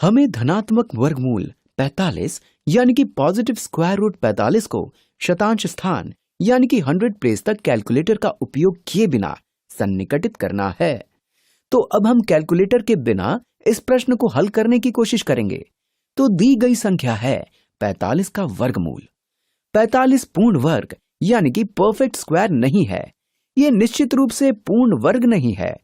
हमें धनात्मक वर्गमूल 45 यानी कि पॉजिटिव स्क्वायर रूट 45 को शतांश स्थान यानी कि 100 प्लेस तक कैलकुलेटर का उपयोग किए बिना सन्निकटित करना है। तो अब हम कैलकुलेटर के बिना इस प्रश्न को हल करने की कोशिश करेंगे। तो दी गई संख्या है 45 का वर्गमूल। 45 पूर्ण वर्ग यानी कि परफेक्ट स्क्वायर नहीं है, ये निश्चित रूप से पूर्ण वर्ग नहीं है।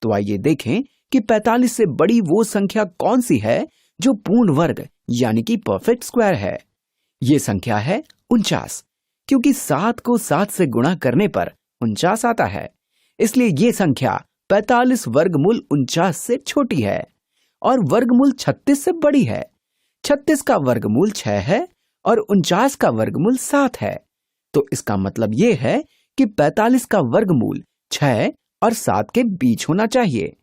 तो आइए देखें कि 45 से बड़ी वो संख्या कौन सी है जो पूर्ण वर्ग यानी कि परफेक्ट स्क्वायर है। ये संख्या है 49, क्योंकि 7 को 7 से गुणा करने पर 49 आता है। इसलिए ये संख्या 45 वर्गमूल 49 से छोटी है और वर्गमूल 36 से बड़ी है। 36 का वर्गमूल 6 है और 49 का वर्गमूल 7 है। तो इसका मतलब ये है कि 45 का वर्गमूल 6 और 7 के बीच होना चाहिए।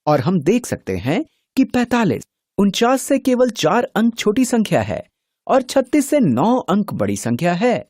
और हम देख सकते हैं कि 45 49 से केवल 4 अंक छोटी संख्या है और 36 से 9 अंक बड़ी संख्या है।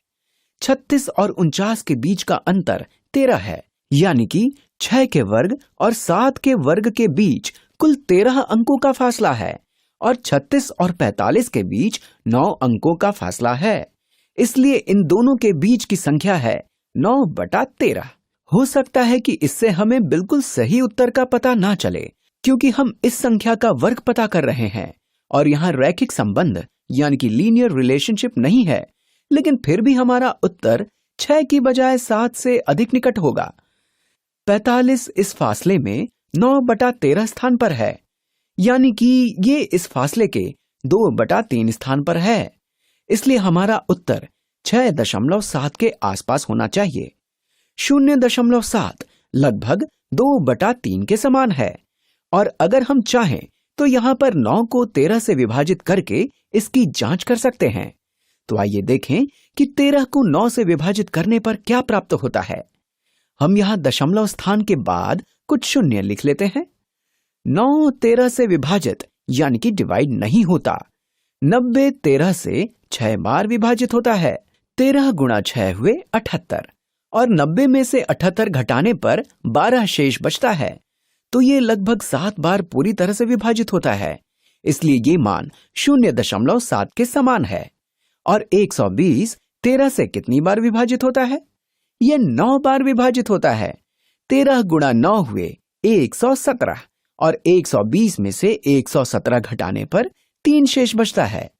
36 और 49 के बीच का अंतर 13 है, यानी कि 6 के वर्ग और 7 के वर्ग के बीच कुल 13 अंकों का फासला है और 36 और 45 के बीच 9 अंकों का फासला है। इसलिए इन दोनों के बीच की संख्या है 9/13। हो सकता है कि इससे हमें बिल्कुल सही उत्तर का पता ना चले, क्योंकि हम इस संख्या का वर्ग पता कर रहे हैं और यहाँ रैखिक संबंध यानी कि लीनियर रिलेशनशिप नहीं है। लेकिन फिर भी हमारा उत्तर 6 की बजाय 7 से अधिक निकट होगा। 45 इस फासले में 9/13 स्थान पर है, यानी कि ये इस फासले के 2/3 स्थान पर है। इसलिए हमारा उत्तर 6.7 के आसपास होना चाहिए। 0.7 लगभग 2/3 के समान है। और अगर हम चाहें तो यहाँ पर 9 को 13 से विभाजित करके इसकी जांच कर सकते हैं। तो आइए देखें कि 13 को 9 से विभाजित करने पर क्या प्राप्त होता है। हम यहाँ दशमलव स्थान के बाद कुछ शून्य लिख लेते हैं। 9 13 से विभाजित यानी कि डिवाइड नहीं होता। 90 13 से 6 बार विभाजित होता है। 13 गुणा 6 हुए 78 और 90 में से 78 घटाने पर 12 शेष बचता है। तो ये लगभग 7 बार पूरी तरह से विभाजित होता है। इसलिए ये मान 0.7 के समान है। और 120 13 से कितनी बार विभाजित होता है? ये 9 बार विभाजित होता है। 13 गुणा 9 हुए 117 और 120 में से 117 घटाने पर 3 शेष बचता है।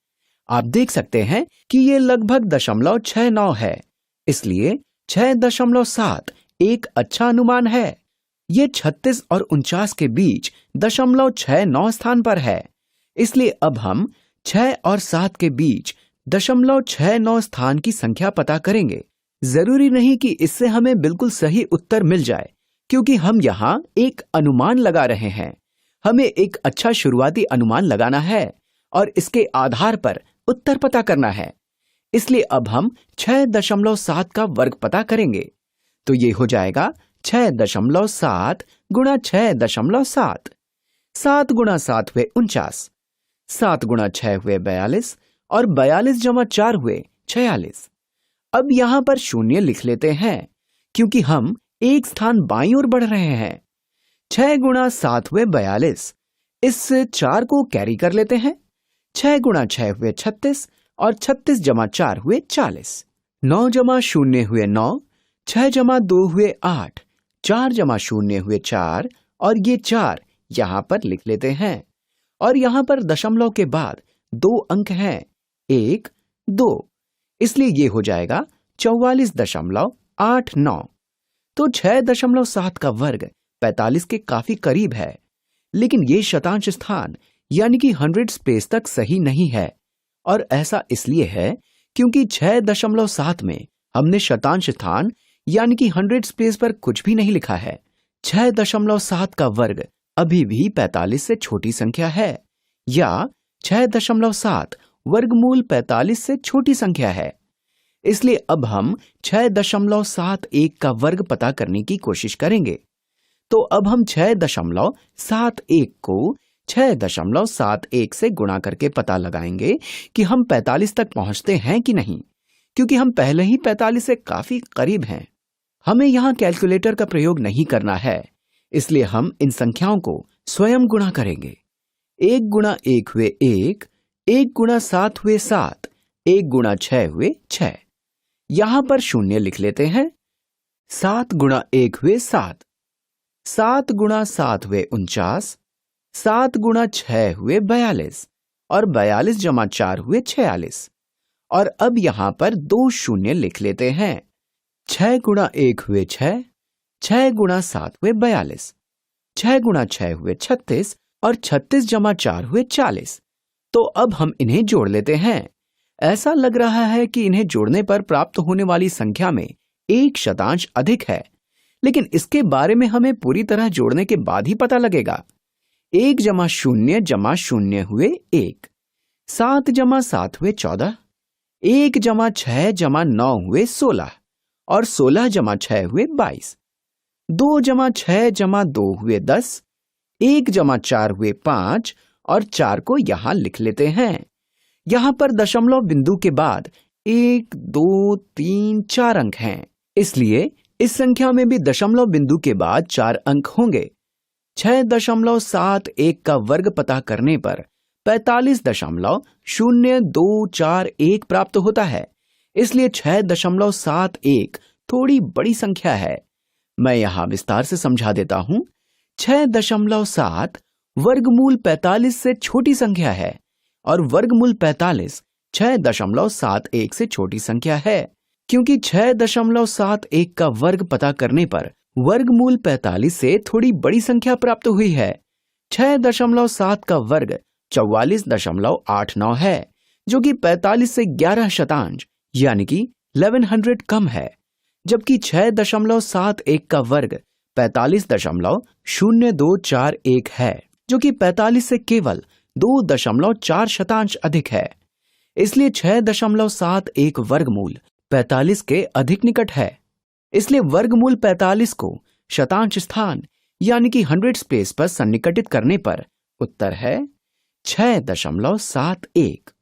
आप देख सकते हैं कि ये लगभग 0.69 है। इसलिए 6.7 एक अच्छा अनुमान है। ये 36 और 49 के बीच 0.69 स्थान पर है। इसलिए अब हम 6 और 7 के बीच 0.69 स्थान की संख्या पता करेंगे। जरूरी नहीं कि इससे हमें बिल्कुल सही उत्तर मिल जाए, क्योंकि हम यहाँ एक अनुमान लगा रहे हैं। हमें एक अच्छा शुरुआती अनुमान लगाना है और इसके आधार पर उत्तर पता करना है। इसलिए अब हम 6.7 का वर्ग पता करेंगे। तो ये हो जाएगा 6.7 गुणा 6.7। 7 गुणा 7 हुए 49, 7 गुणा 6 हुए 42 और 42 जमा 4 हुए 46। अब यहाँ पर शून्य लिख लेते हैं, क्योंकि हम एक स्थान बाईं ओर बढ़ रहे हैं। 6 गुणा 7 हुए 42, इस 4 को कैरी कर लेते हैं। 6 गुणा 6 हुए 36 और 36 जमा 4 हुए 40। 9 जमा 0 हुए 9, 6 जमा 2 हुए 8, 4 जमा 0 हुए 4 और ये 4 यहाँ पर लिख लेते हैं। और यहाँ पर दशमलव के बाद 2 अंक हैं, 1 2, इसलिए ये हो जाएगा 44.89। तो 6.7 का वर्ग 45 के काफी करीब है, लेकिन ये शतांश स्थान यानी कि 100 प्लेस तक सही नहीं है। और ऐसा इसलिए है क्योंकि 6.7 में हमने शतांश स्थान यानी कि 100 प्लेस पर कुछ भी नहीं लिखा है। 6.7 का वर्ग अभी भी 45 से छोटी संख्या है, या 6.7 वर्गमूल 45 से छोटी संख्या है। इसलिए अब हम 6.71 का वर्ग पता करने की कोशिश करेंगे। तो अब हम 6.71 को 6.71 से गुणा करके पता लगाएंगे कि हम 45 तक पहुंचते हैं कि नहीं, क्योंकि हम पहले ही 45 से काफी करीब हैं। हमें यहाँ कैलकुलेटर का प्रयोग नहीं करना है, इसलिए हम इन संख्याओं को स्वयं गुणा करेंगे। 1 गुणा 1 हुए 1, 1 गुणा 7 हुए 7, 1 गुणा 6 हुए 6। यहां पर शून्य लिख लेते हैं। 7 गुणा 1 हुए 7, 7 गुणा 7 हुए 49, 7 गुणा 6 हुए 42 और 42 जमा 4 हुए 46। और अब यहां पर 2 शून्य लिख लेते हैं। 6 गुणा 1 हुए 6, 6 गुणा 7 हुए 42, 6 गुणा 6 हुए 36 और 36 जमा 4 हुए 40। तो अब हम इन्हें जोड़ लेते हैं। ऐसा लग रहा है कि इन्हें जोड़ने पर प्राप्त होने वाली संख्या में एक शतांश अधिक है, लेकिन इसके बारे में हमें पूरी तरह जोड़ने के बाद ही पता लगेगा। 1 जमा 0 हुए 1, 7 जमा 7 हुए 14, 1 जमा 6 जमा 9 हुए 16 और 16 जमा 6 हुए 22, 2 जमा 6 जमा 2 हुए 10, 1 जमा 4 हुए 5 और 4 को यहां लिख लेते हैं। यहां पर दशमलव बिंदु के बाद 1, 2, 3, 4 अंक हैं, इसलिए इस संख्या में भी दशमलव बिंदु के बाद 4 अंक होंगे। 6.71 का वर्ग पता करने पर 45.0241 प्राप्त होता है, इसलिए 6.71 थोड़ी बड़ी संख्या है। मैं यहां विस्तार से समझा देता हूं। 6.7 वर्गमूल 45 से छोटी संख्या है और वर्गमूल 45 6.71 से छोटी संख्या है। क्योंकि 6.71 का वर्ग पता करने पर वर्गमूल 45 से थोड़ी बड़ी संख्या प्राप्त हुई है। 6.7 का वर्ग 44.89 है, जो कि 45 से 11 शतांश यानी कि 1100 कम है, जबकि 6.71 का वर्ग 45.0241 है, जो कि 45 से केवल 2.4 शतांश अधिक है। इसलिए 6.71 वर्गमूल 45 के अधिक निकट है। इसलिए वर्गमूल 45 को शतांश स्थान यानी कि 100 प्लेस पर सन्निकटित करने पर उत्तर है 6.71।